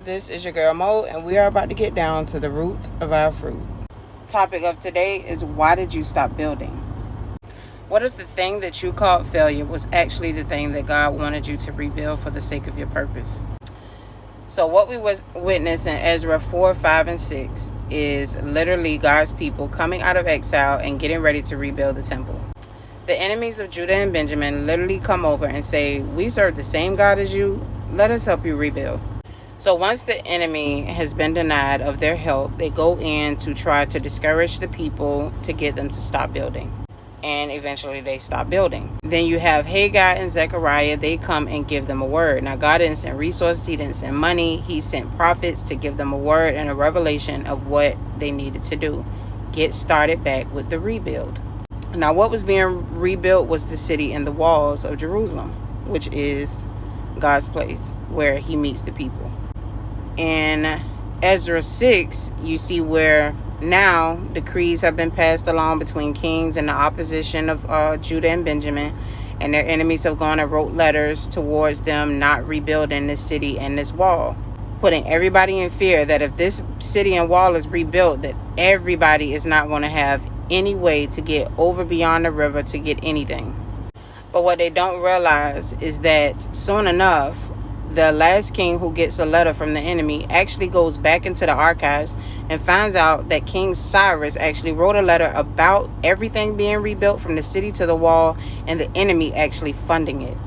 This is your girl Mo, and we are about to get down to the root of our fruit. Topic of today is, why did you stop building? What if the thing that you called failure was actually the thing that God wanted you to rebuild for the sake of your purpose? So what we was witnessing in Ezra 4, 5, and 6 is literally God's people coming out of exile and getting ready to rebuild the temple. The enemies of Judah and Benjamin literally come over and say, we serve the same God as you. Let us help you rebuild. So once the enemy has been denied of their help, they go in to try to discourage the people to get them to stop building. And eventually they stop building. Then you have Haggai and Zechariah. They come and give them a word. Now, God didn't send resources. He didn't send money. He sent prophets to give them a word and a revelation of what they needed to do. Get started back with the rebuild. Now, what was being rebuilt was the city and the walls of Jerusalem, which is God's place where he meets the people. In Ezra 6, you see where now decrees have been passed along between kings and the opposition of Judah and Benjamin, and their enemies have gone and wrote letters towards them not rebuilding this city and this wall, putting everybody in fear that if this city and wall is rebuilt, that everybody is not going to have any way to get over beyond the river to get anything. But what they don't realize is that soon enough, the last king who gets a letter from the enemy actually goes back into the archives and finds out that King Cyrus actually wrote a letter about everything being rebuilt from the city to the wall, and the enemy actually funding it.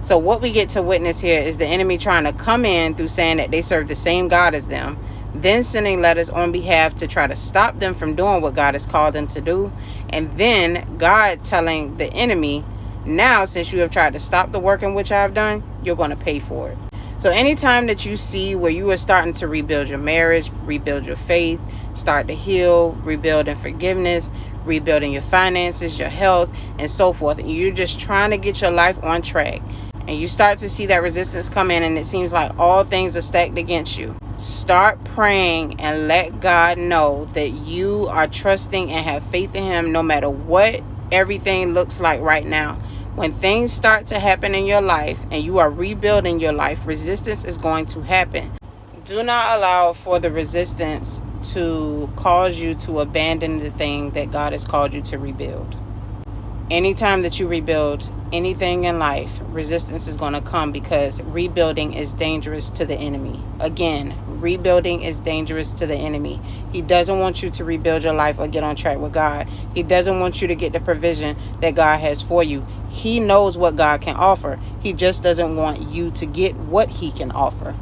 So what we get to witness here is the enemy trying to come in through saying that they serve the same God as them, then sending letters on behalf to try to stop them from doing what God has called them to do, and then God telling the enemy, now since you have tried to stop the work in which I have done, you're going to pay for it. So anytime that you see where you are starting to rebuild your marriage, rebuild your faith, start to heal, rebuild in forgiveness, rebuilding your finances, your health, and so forth, and you're just trying to get your life on track, and you start to see that resistance come in and it seems like all things are stacked against you, start praying and let God know that you are trusting and have faith in him no matter what everything looks like right now. When things start to happen in your life and you are rebuilding your life, resistance is going to happen. Do not allow for the resistance to cause you to abandon the thing that God has called you to rebuild. Anytime that you rebuild anything in life, resistance is going to come, because rebuilding is dangerous to the enemy. Again, rebuilding is dangerous to the enemy. He doesn't want you to rebuild your life or get on track with God. He doesn't want you to get the provision that God has for you. He knows what God can offer. He just doesn't want you to get what he can offer.